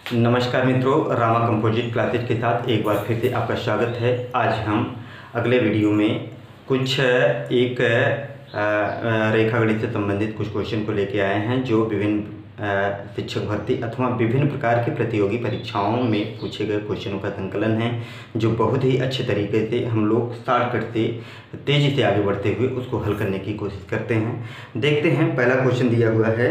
नमस्कार मित्रों, Rama composite classes के साथ एक बार फिर से आपका स्वागत है। आज हम अगले वीडियो में कुछ एक रेखा गणित से संबंधित कुछ क्वेश्चन को लेके आए हैं जो विभिन्न शिक्षक भर्ती अथवा विभिन्न प्रकार की प्रतियोगी परीक्षाओं में पूछे गए क्वेश्चनों का संकलन है, जो बहुत ही अच्छे तरीके से हम लोग शॉर्टकट से तेज़ी से आगे बढ़ते हुए उसको हल करने की कोशिश करते हैं। देखते हैं, पहला क्वेश्चन दिया हुआ है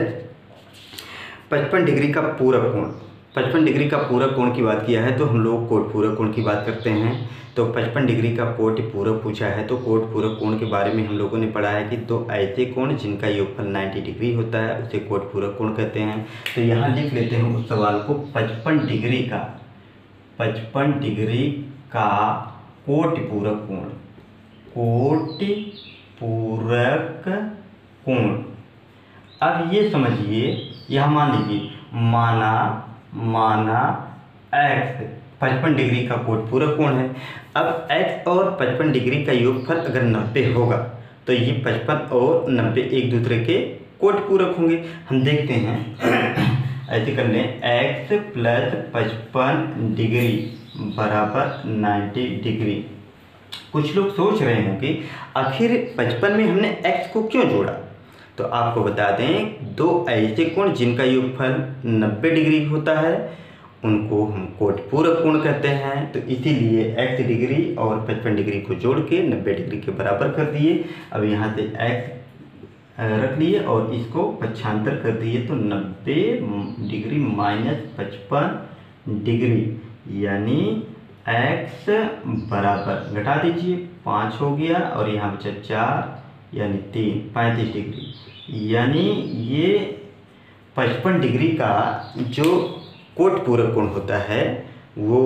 55 डिग्री का पूरक कोण। 55 डिग्री का पूरक कोण की बात किया है तो हम लोग कोट पूरक कोण की बात करते हैं। तो 55 डिग्री का कोट पूरक पूछा है तो कोट पूरक कोण के बारे में हम लोगों ने पढ़ा है कि दो ऐसे कोण जिनका योगफल 90 डिग्री होता है उसे कोट पूरक कोण कहते हैं। तो यहाँ लिख लेते हैं उस सवाल को 55 डिग्री का कोट पूरक कोण, कोट पूरक कोण। अब ये समझिए, यह मान लीजिए माना x 55 डिग्री का कोट पूरक कोण है। अब x और 55 डिग्री का योगफल अगर 90 होगा तो ये 55 और 90 एक दूसरे के कोट पूरक होंगे। हम देखते हैं, ऐसे कर लें, x प्लस 55 डिग्री बराबर 90 डिग्री। कुछ लोग सोच रहे हैं कि आखिर 55 में हमने x को क्यों जोड़ा। तो आपको बता दें, दो ऐसे कोण जिनका योगफल 90 डिग्री होता है उनको हम कोट पूरक कोण कहते हैं। तो इसीलिए x डिग्री और 55 डिग्री को जोड़ के 90 डिग्री के बराबर कर दिए। अब यहाँ से x रख लिए और इसको पक्षांतर कर दिए तो 90 डिग्री माइनस 55 डिग्री, यानी x बराबर घटा दीजिए 5 हो गया और यहाँ बचा 4 यानी 3, 35 डिग्री। यानी ये 55 डिग्री का जो कोट पूरक कोण होता है वो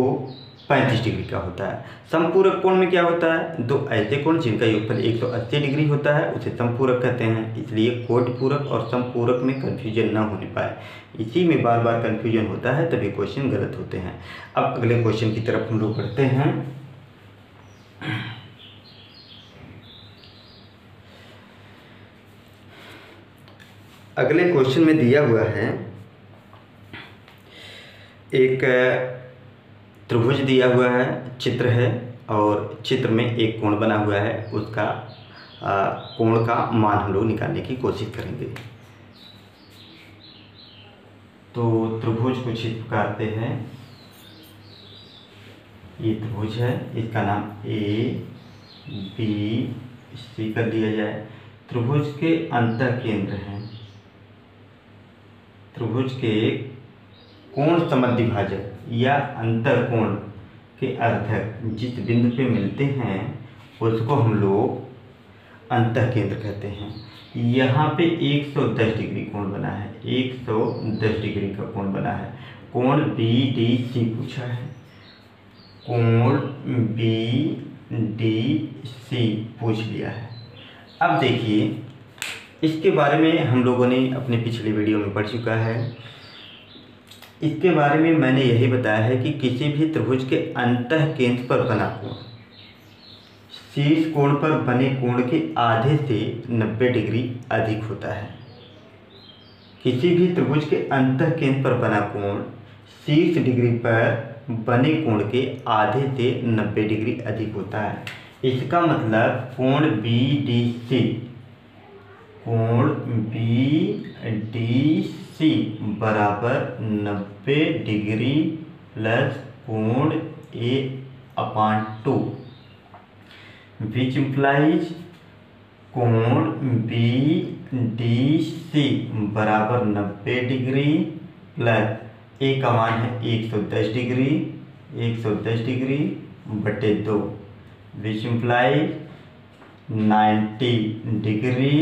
35 डिग्री का होता है। समपूरक कोण में क्या होता है, दो ऐसे कोण जिनका योगफल 180 डिग्री होता है उसे समपूरक कहते हैं। इसलिए कोट पूरक और समपूरक में कन्फ्यूजन ना होने पाए, इसी में बार बार कन्फ्यूजन होता है, तभी क्वेश्चन गलत होते हैं। अब अगले क्वेश्चन की तरफ हम लोग बढ़ते हैं। अगले क्वेश्चन में दिया हुआ है एक त्रिभुज दिया हुआ है, चित्र है और चित्र में एक कोण बना हुआ है, उसका कोण का मान हम लोग निकालने की कोशिश करेंगे। तो त्रिभुज को चित्र करते हैं, ये त्रिभुज है, इसका नाम ABC कर दिया जाए। त्रिभुज के अंतः केंद्र हैं, त्रिभुज के कोण समद्विभाजक या अंतर कोण के अर्धक जिस बिंदु पे मिलते हैं उसको हम लोग अंतः केंद्र कहते हैं। यहाँ पे 110 डिग्री कोण बना है, 110 डिग्री का कोण बना है। कोण BDC पूछा है, कोण BDC पूछ लिया है। अब देखिए, इसके बारे में हम लोगों ने अपने पिछले वीडियो में पढ़ चुका है। इसके बारे में मैंने यही बताया है कि किसी भी त्रिभुज के अंतः केंद्र पर बना कोण शीर्ष कोण पर बने कोण के आधे से 90 डिग्री अधिक होता है। किसी भी त्रिभुज के अंतः केंद्र पर बना कोण शीर्ष डिग्री पर बने कोण के आधे से 90 डिग्री अधिक होता है। इसका मतलब कोण BDC बराबर 90 डिग्री प्लस कोण A/2, विच इम्प्लाइज कोण BDC बराबर 90 डिग्री प्लस A का मान है 110 डिग्री, 110 डिग्री बटे 2, which implies 90 degree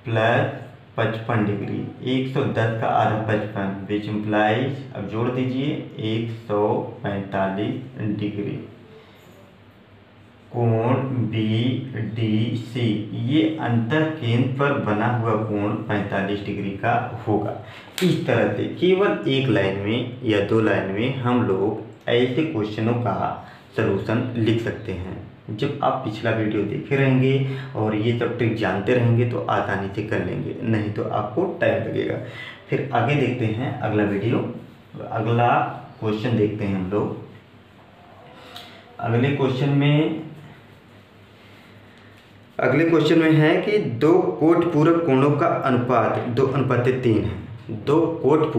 plus 55 degree. 110 का आधा 55, विच इम्प्लाइज, अब जोड़ दीजिए 145 डिग्री। कोण BDC ये अंतः केंद्र पर बना हुआ कोण 45 डिग्री का होगा। इस तरह से केवल एक लाइन में या दो लाइन में हम लोग ऐसे क्वेश्चनों का सलूशन लिख सकते हैं। जब आप पिछला वीडियो देखे रहेंगे और ये सब ट्रिक जानते रहेंगे तो आसानी से कर लेंगे, नहीं तो आपको टाइम लगेगा। फिर आगे देखते हैं अगला वीडियो, अगला क्वेश्चन देखते हैं हम लोग। अगले क्वेश्चन में है कि दो कोट पूरक कोणों का अनुपात 2:3 है। दो कोट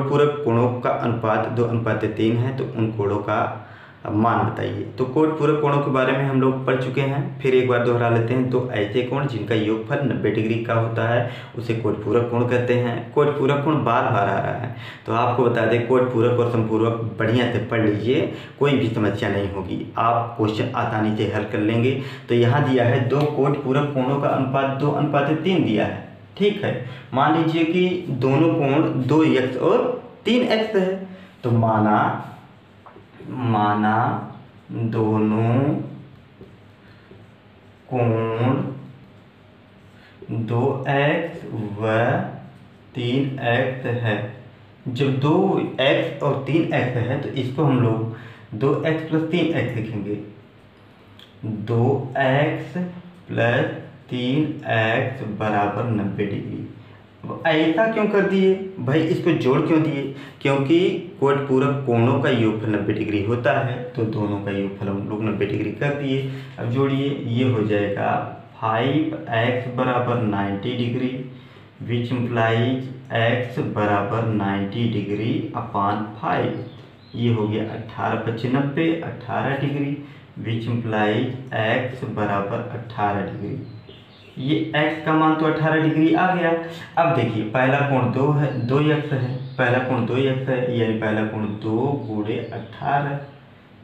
पूरक कोणों का अनुपात 2:3 है, तो उन कोणों का मान बताइए। तो कोट पूरक कोणों के बारे में हम लोग पढ़ चुके हैं, फिर एक बार दोहरा लेते हैं। तो ऐसे कोण जिनका योगफल 90 डिग्री का होता है उसे कोट पूरक कोण कहते हैं। कोट पूरक कोण बार बार आ रहा है, तो आपको बता दें कोट पूरक और समपूरक बढ़िया से पढ़ लीजिए, कोई भी समस्या नहीं होगी, आप क्वेश्चन आसानी से हल कर लेंगे। तो यहाँ दिया है दो कोट पूरक कोणों का अनुपात 2:3 दिया है, ठीक है। मान लीजिए कि दोनों कोण 2x और 3x है, तो माना दोनों कोण 2x व 3x है। जब 2x और 3x है तो इसको हम लोग 2x + 3x लिखेंगे। 2x + 3x = 90 degree. ऐसा क्यों कर दिए भाई, इसको जोड़ क्यों दिए? क्योंकि कोट पूरक कोणों का योगफल 90 डिग्री होता है, तो दोनों का योगफल हम लोग 90 डिग्री कर दिए। अब जोड़िए, ये हो जाएगा 5x = 90 degree, which implies x = 90 degree upon 5। ये हो गया 18×5 = 90, 18 degree, which implies x = 18 degree. ये x का मान तो 18 डिग्री आ गया। अब देखिए पहला कोण 2x है, पहला कोण 2x है, यानी पहला कोण 2 × 18,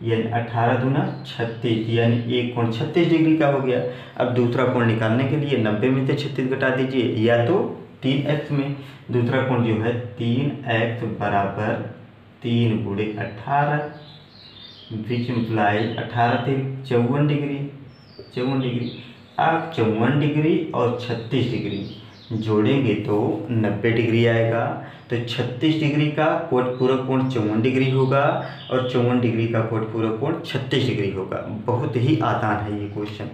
यानी 18 दूना 36, यानी एक कोण 36 डिग्री का हो गया। अब दूसरा कोण निकालने के लिए 90 में से 36 घटा दीजिए, या तो 3x में। दूसरा कोण जो है 3x = 3 × 18, which implies 18 × 3 = 54 degree, 54 degree. आप 54 डिग्री और 36 डिग्री जोड़ेंगे तो 90 डिग्री आएगा। तो 36 डिग्री का कोट पूरक कोण 54 डिग्री होगा और 54 डिग्री का कोट पूरक कोण 36 डिग्री होगा। बहुत ही आसान है ये क्वेश्चन।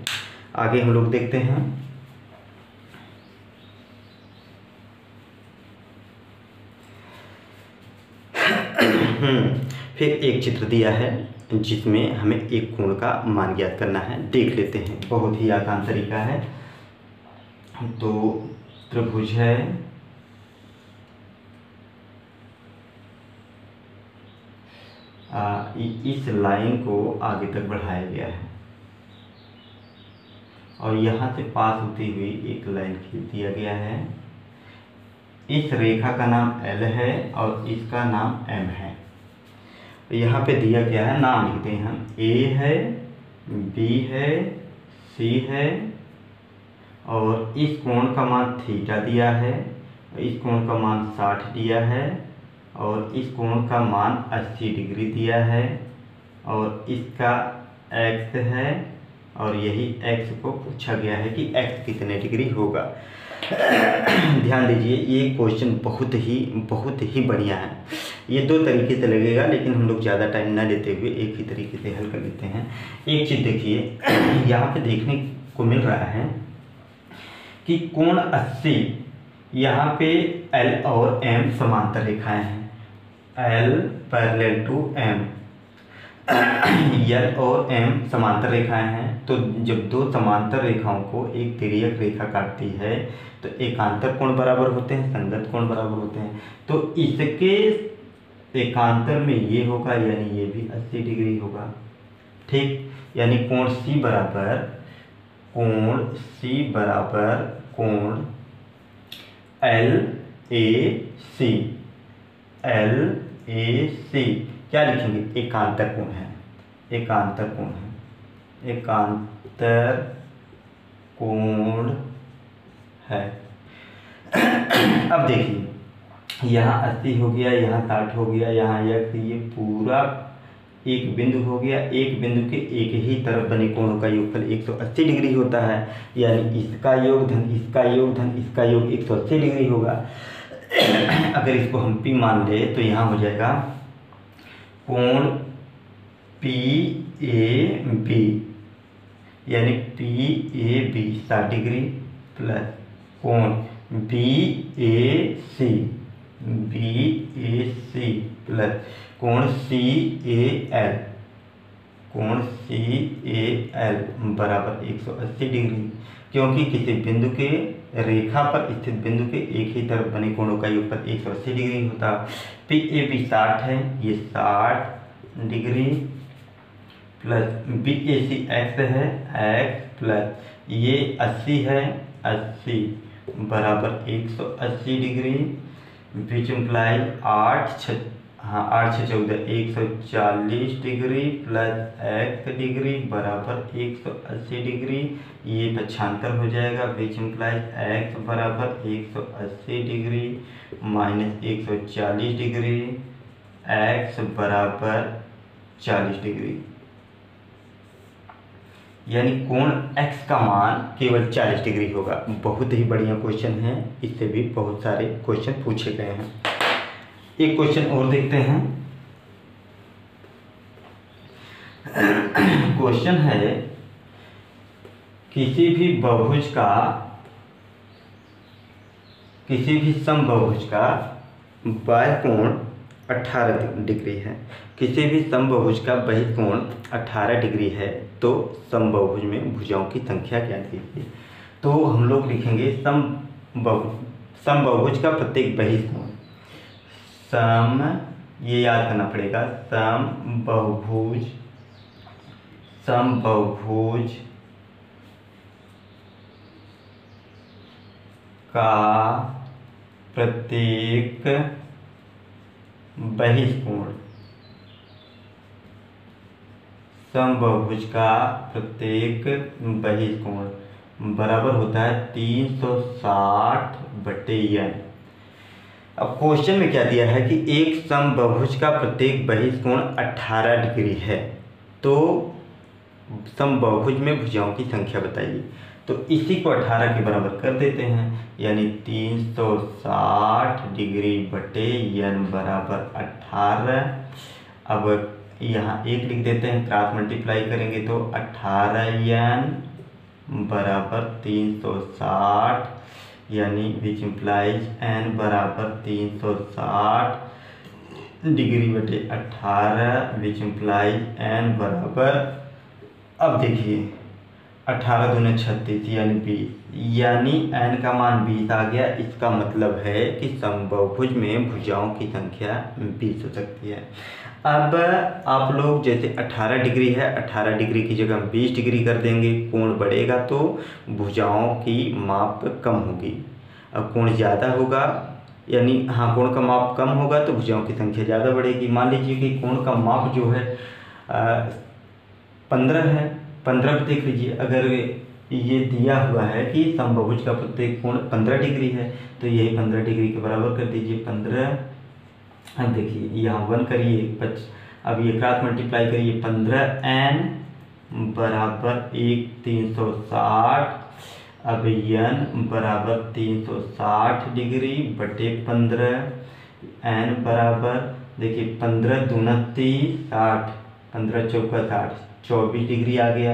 आगे हम लोग देखते हैं। फिर एक चित्र दिया है जिसमें हमें एक कोण का मान ज्ञात करना है, देख लेते हैं। बहुत ही आसान तरीका है। तो त्रिभुज है, इस लाइन को आगे तक बढ़ाया गया है और यहाँ से पास होती हुई एक लाइन खींच दिया गया है। इस रेखा का नाम L है और इसका नाम M है। यहाँ पे दिया गया है, नाम लिखते हैं हम। A है, B है, C है और इस कोण का मान थीटा दिया है, इस कोण का मान 60 दिया है और इस कोण का मान 80 डिग्री दिया है और इसका x है और यही x को पूछा गया है कि x कितने डिग्री होगा। ध्यान दीजिए, ये क्वेश्चन बहुत ही बढ़िया है। ये दो तरीके से लगेगा, लेकिन हम लोग ज़्यादा टाइम ना लेते हुए एक ही तरीके से हल कर लेते हैं। एक चीज़ देखिए, यहाँ पे देखने को मिल रहा है कि कोण 80, यहाँ पे L और M समांतर रेखाएं हैं। L parallel to M, L और M समांतर रेखाएं हैं। तो जब दो समांतर रेखाओं को एक तिर्यक रेखा काटती है तो एकांतर कोण बराबर होते हैं, संगत कोण बराबर होते हैं। तो इसके एकांतर में ये होगा, यानी ये भी 80 डिग्री होगा, ठीक। यानी कोण C बराबर कोण LAC, LAC क्या लिखेंगे? एकांतर कोण है, एकांतर कोण है, एकांतर कोण है। अब देखिए, यहाँ 80 हो गया, यहाँ 60 हो गया, यहाँ ये पूरा एक बिंदु हो गया। एक बिंदु के एक ही तरफ बने कोणों का योगफल 180 डिग्री होता है, यानी इसका योग धन इसका योग धन इसका योग 180 डिग्री होगा। अगर इसको हम P मान ले तो यहाँ हो जाएगा कोण PAB, यानी PAB 60 डिग्री प्लस कोण BAC प्लस कोण CAL बराबर 180 डिग्री, क्योंकि किसी बिंदु के रेखा पर स्थित बिंदु के एक ही तरफ बने कोणों का योगफल 180 डिग्री होता। PAB 60 है, ये 60 डिग्री प्लस BAC x है, x प्लस ये 80 है, 80 बराबर 180 degree, which imply 8 6 14 140 degree plus x degree बराबर 180 डिग्री। ये पक्षांतर हो जाएगा, विच इम्प्लाई x बराबर 180 डिग्री माइनस 140 डिग्री, x बराबर 40 डिग्री, यानी कोण x का मान केवल 40 डिग्री होगा। बहुत ही बढ़िया क्वेश्चन है, इससे भी बहुत सारे क्वेश्चन पूछे गए हैं। एक क्वेश्चन और देखते हैं। क्वेश्चन है किसी भी समबाहुभुज का बाह्य कोण 18 डिग्री है, किसी भी समबाहुभुज का बहिः कोण 18 डिग्री है, तो समबाहुभुज में भुजाओं की संख्या ज्ञात कीजिए। तो हम लोग लिखेंगे समबाहुभुज का प्रत्येक बहिः कोण, ये याद करना पड़ेगा, समबाहुभुज का प्रत्येक बहिः कोण, समबाहुभुज का प्रत्येक बहिः कोण बराबर होता है 360/n। अब क्वेश्चन में क्या दिया है कि एक समबाहुभुज का प्रत्येक बहिः कोण 18 डिग्री है, तो समबाहुभुज में भुजाओं की संख्या बताइए। तो इसी को 18 के बराबर कर देते हैं, यानी 360 डिग्री बटे n बराबर 18। अब यहाँ 1 लिख देते हैं, क्रॉस मल्टीप्लाई करेंगे तो 18n बराबर 360, यानी विच इम्प्लाइज n बराबर 360 डिग्री बटे 18, विच इम्प्लाइज n बराबर, अब देखिए 18 दूने 36 यानी 20, यानी n का मान 20 आ गया। इसका मतलब है कि समबाहुभुज में भुजाओं की संख्या 20 हो सकती है। अब आप लोग जैसे 18 डिग्री है, 18 डिग्री की जगह 20 डिग्री कर देंगे, कोण बढ़ेगा तो भुजाओं की माप कम होगी। अब कोण ज़्यादा होगा, यानी कोण का माप कम होगा तो भुजाओं की संख्या ज़्यादा बढ़ेगी। मान लीजिए कि कोण का माप जो है 15 है, 15 पे देख लीजिए, अगर ये दिया हुआ है कि समबाहुभुज का प्रत्येक कोण 15 डिग्री है, तो यही 15 डिग्री के बराबर कर दीजिए 15। अब देखिए यहाँ 1 करिए, अब ये क्रॉस मल्टीप्लाई करिए, 15n बराबर 360, अब n बराबर 360 डिग्री बटे 15, n बराबर देखिए 15 दूना 30, 60, 15 चौका 60, 24 डिग्री आ गया,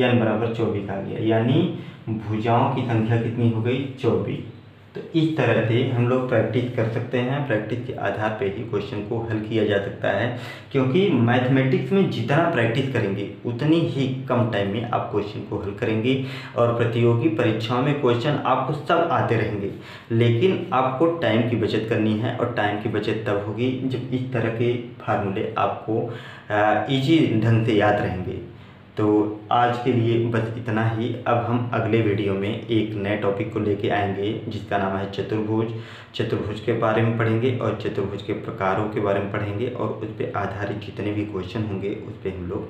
n बराबर 24 आ गया, यानी भुजाओं की संख्या कितनी हो गई 24। तो इस तरह से हम लोग प्रैक्टिस कर सकते हैं, प्रैक्टिस के आधार पे ही क्वेश्चन को हल किया जा सकता है, क्योंकि मैथमेटिक्स में जितना प्रैक्टिस करेंगे उतनी ही कम टाइम में आप क्वेश्चन को हल करेंगे। और प्रतियोगी परीक्षाओं में क्वेश्चन आपको सब आते रहेंगे, लेकिन आपको टाइम की बचत करनी है, और टाइम की बचत तब होगी जब इस तरह के फार्मूले आपको ईजी ढंग से याद रहेंगे। तो आज के लिए बस इतना ही। अब हम अगले वीडियो में एक नए टॉपिक को लेके आएंगे जिसका नाम है चतुर्भुज। चतुर्भुज के बारे में पढ़ेंगे और चतुर्भुज के प्रकारों के बारे में पढ़ेंगे, और उस पर आधारित जितने भी क्वेश्चन होंगे उस पर हम लोग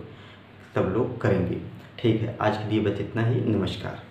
सब लोग करेंगे। ठीक है, आज के लिए बस इतना ही। नमस्कार।